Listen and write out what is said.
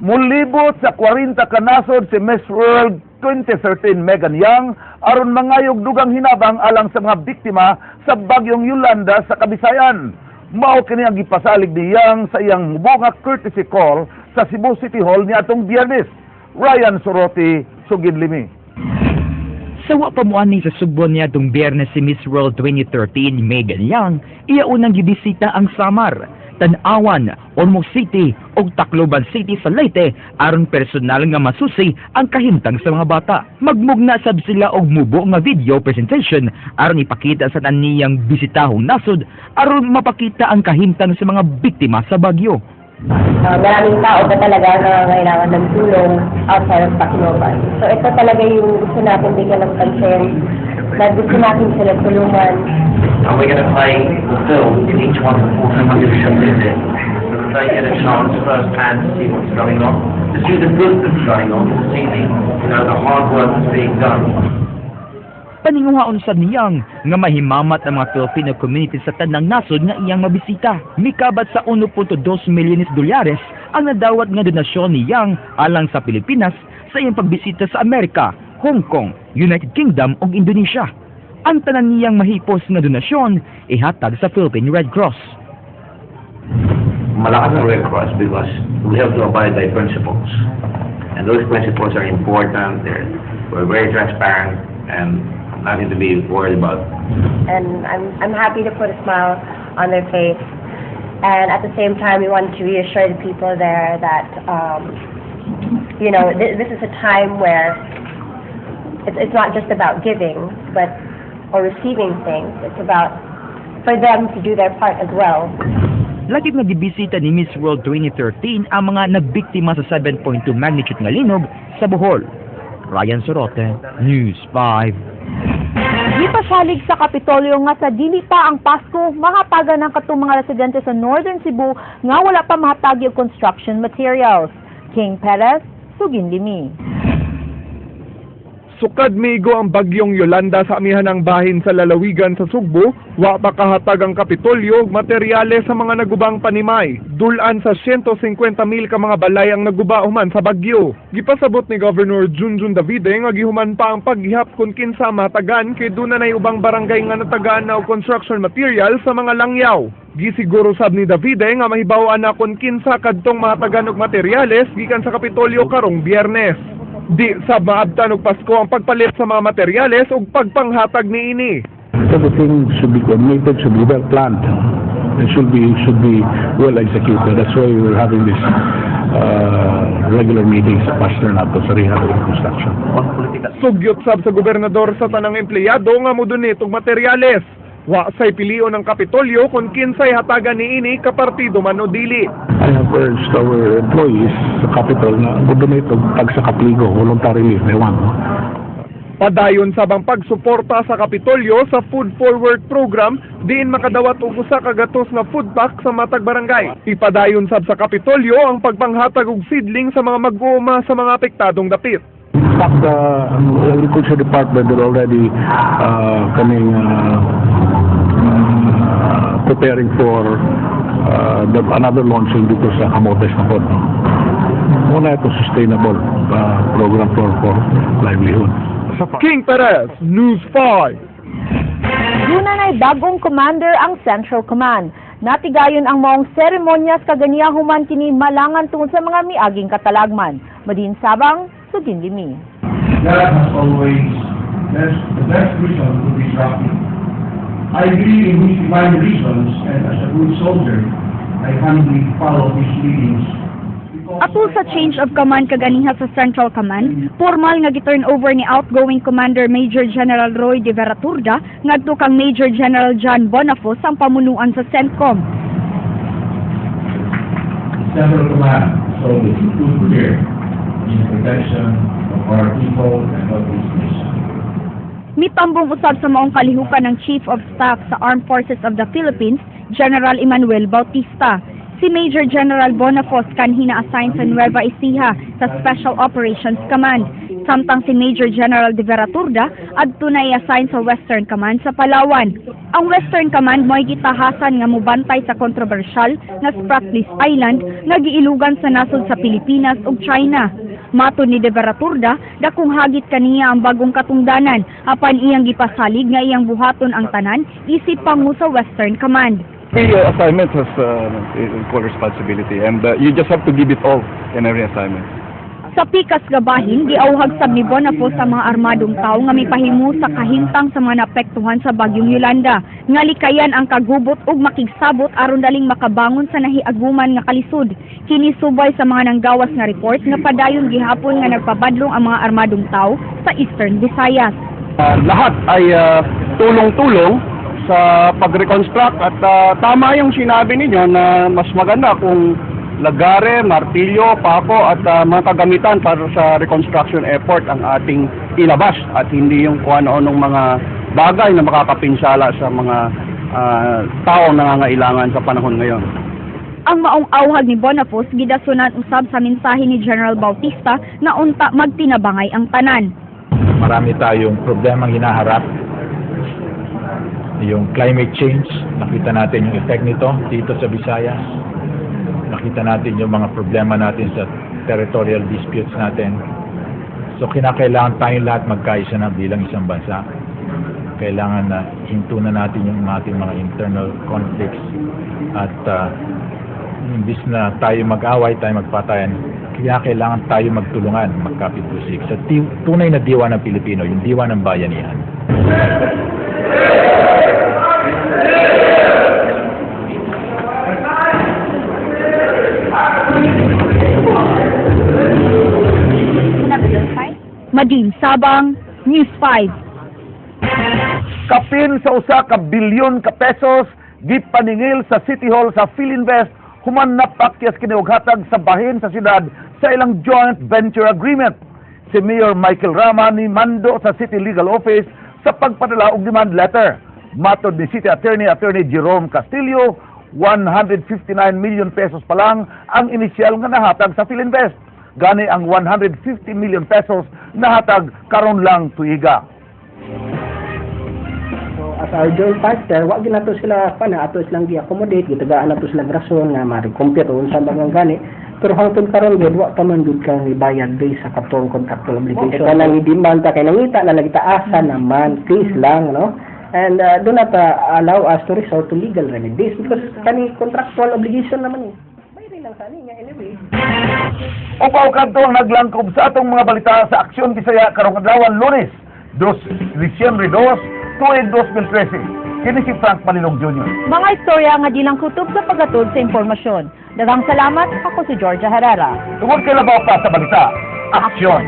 Mulibot sa 40 ka nasod si Miss World 2013 Megan Yang aron mangayog dugang hinabang alang sa mga biktima sa bagyong Yolanda sa Kabisayan. Mao kini ang gipasalig ni Yang sa iyang mubong courtesy call sa Cebu City Hall niadtong Biyernes. Ryan Soroti, Sugid Limi. Sawa pa mo ani sa Subo niya itong Biyernes si Miss World 2013 Megan Yang, iya unang gibisita ang Samar, Tanawan, Ormoc City ug Tacloban City sa Leyte aron personal nga masusi ang kahimtang sa mga bata. Magmugna sab sila og mubo nga video presentation aron ipakita sa taniyang bisitahong nasod aron mapakita ang kahimtang sa mga biktima sa bagyo. Maraming tao pa talaga na kailangan ng tulong outside of Tacloban. So ito talaga yung gusto natin bigyan ng pansin, na gusto natin sila tulungan. And we're going to play the film in each one of the 400 visit, so that they get a chance firsthand to see what's going on, to see the good that's going on, to see the hard work that's being done. Paninguhaon sa niyang nga mahimamat ang mga Filipino community sa tanang nasod nga iyang mabisita. Mikabat sa 1.2 milyones dolyares ang nadawat nga donasyon ni Yang alang sa Pilipinas sa iyang pagbisita sa Amerika, Hong Kong, United Kingdom ug Indonesia. Ang tanan niyang mahipos nga donasyon ihatag sa Philippine Red Cross. Malakas ang Red Cross because we have to abide by principles. And those principles are important. We're very transparent and nothing to be worried about. And I'm happy to put a smile on their face. And at the same time, we want to reassure the people there that, this is a time where it's not just about giving, or receiving things. It's about for them to do their part as well. Lagip nga gibisita ni Miss World 2013 ang mga nagbiktima sa 7.2 magnitude nga linog sa Bohol. Ryan Sorote, News 5. Gipasalig sa Kapitolyo nga sa dili pa ang Pasko, mahatagan ng katong mga residente sa Northern Cebu nga wala pa mahatagi og construction materials. King Perez, Sugin Limi. Sukad migo ang bagyong Yolanda sa amihanang bahin sa lalawigan sa Sugbo, wa pa kahatag ang Kapitolyo og materyales sa mga nagubang panimay. Dulan sa 150,000 ka mga balay ang naguba human sa bagyo. Gipasabot ni Governor Junjun Davide nga gihuman pa ang paghihap kun kinsa matagan kay dunay ubang barangay nga natagaan na og construction material sa mga langyaw. Gisiguro sab ni Davide nga mahibaw-an na kun kinsa kadtong mahatagan og materyales gikan sa Kapitolyo karong Biyernes. Di sab maabtan og Pasko ang pagpalit sa mga materyales ug pagpanghatag niini. Everything should be coordinated, should be well planned. It should be well executed. That's why we're having this regular meetings sa Pastor nato sa rehab and construction. Sugyot sab sa gobernador sa tanang empleyado nga modunit og materyales. Wa say pilion ng Kapitolyo kung kinsay hatagan niini kapartido man o dili. I have urged our employees sa Capitol na modunit og pagsakapligo voluntarily if they want. Padayon sa bang pagsuporta sa Kapitolyo sa Food for Work program, diin makadawat og usa ka gatos nga food pack sa matag barangay. Ipadayon sab sa Kapitolyo ang pagpanghatag og seedling sa mga mag-uuma sa mga apektadong dapit. In fact, the Agriculture Department are already preparing for another launching dito sa Camotes na pod. Muna ito sustainable program for livelihood. King Perez, News 5. Yuna na'y dagong commander ang Central Command. Natigayon ang maong seremonyas kaganiya human kini malangan tungod sa mga miaging katalagman. Madin Sabang, Sugin Limi. God has always the best reason to be trusting. I believe in His divine reasons, and as a good soldier, I humbly follow His leadings. Atul sa change of command kaganiha sa Central Command, formal nga gi-turn over ni outgoing Commander Major General Roy de Veraturda ngadto kang Major General John Bonafos ang pamunuan sa CENTCOM. The Central Command is always too clear in the protection of our people and of this nation. Mitambong usab sa maong kalihukan ng Chief of Staff sa Armed Forces of the Philippines, General Emmanuel Bautista. Si Major General Bonafos kanhina assign sa Nueva Ecija sa Special Operations Command. Samtang si Major General de Veraturda adto na i-assign sa Western Command sa Palawan. Ang Western Command mo'y gitahasan nga mubantay sa kontrobersyal nga Spratlys Island nga giilugan sa nasod sa Pilipinas ug China. Matod ni de Veraturda, dakong hagit kaniya ang bagong katungdanan apan iyang gipasalig nga iyang buhaton ang tanan isip pangu sa Western Command. Every assignment has equal responsibility, and you just have to give it all in every assignment. Sa pikas gabahin, giauhag sab ni Bonafo sa mga armadong tao nga mipahimo sa kahimtang sa mga naapektuhan sa bagyong Yolanda. Nga likayan ang kagubot ug makigsabot aron daling makabangon sa nahiaguman nga kalisod. Kini subay sa mga nanggawas nga report nga padayon gihapon nga nagpabadlong ang mga armadong tao sa Eastern Visayas. Lahat ay tulong-tulong sa pag-reconstruct at tama yung sinabi ninyo na mas maganda kung lagare, martilyo, pako at mga kagamitan para sa reconstruction effort ang ating ilabas at hindi yung kung ano-anong mga bagay na makakapinsala sa mga taong nangangailangan sa panahon ngayon. Ang maong awhag ni Bonafos gidasunan usab sa mensahe ni General Bautista na unta magtinabangay ang tanan. Marami tayong problemang hinaharap. Yung climate change, nakita natin yung effect nito dito sa Visayas. Nakita natin yung mga problema natin sa territorial disputes natin. So kinakailangan tayong lahat magkaisa na bilang isang bansa. Kailangan na hintunan natin yung ating mga internal conflicts at imbis na tayo mag-away, tayo magpatayan, kailangan tayo magtulungan, magkapit-pusik sa tunay na diwa ng Pilipino, yung diwa ng bayanihan. Madin Sabang, News 5. Kapin sa usa ka bilyon ka pesos gipaningil sa City Hall sa PhilInvest human napakyas kiniughatag sa bahin sa siyudad sa ilang joint venture agreement. Si Mayor Michael Rama ni mando sa City Legal Office sa pagpadala og demand letter. Matod ni City Attorney Jerome Castillo, 159 million pesos pa lang ang inisyal nga nahatag sa PhilInvest. Gani ang 150 million pesos nahatag karon lang tuiga. So as our joint partner, wag ginato sila ato silang gi-accommodate, gitagaan nato sila rason nga ma-compute unsa bagang gani. Pero hangtod karon gid wa pa man gud kang ibayad based sa katong contractual obligation. Okay, kanang i-demand ta kay nangita na nagitaasa naman fees lang, no? And do not allow us to resort to legal remedies because kani contractual obligation naman eh. Upaw kadto ang naglangkob sa atong mga balita sa Aksyon Bisaya karong adlaw Lunes, Disyembre 2, tuig 2013. Kini si Frank Manilong Jr. Mga istorya nga di lang kutob sa paggatod sa impormasyon. Daghang salamat, ako si Georgia Herrera. Tungod kay labaw pa sa balita, Aksyon.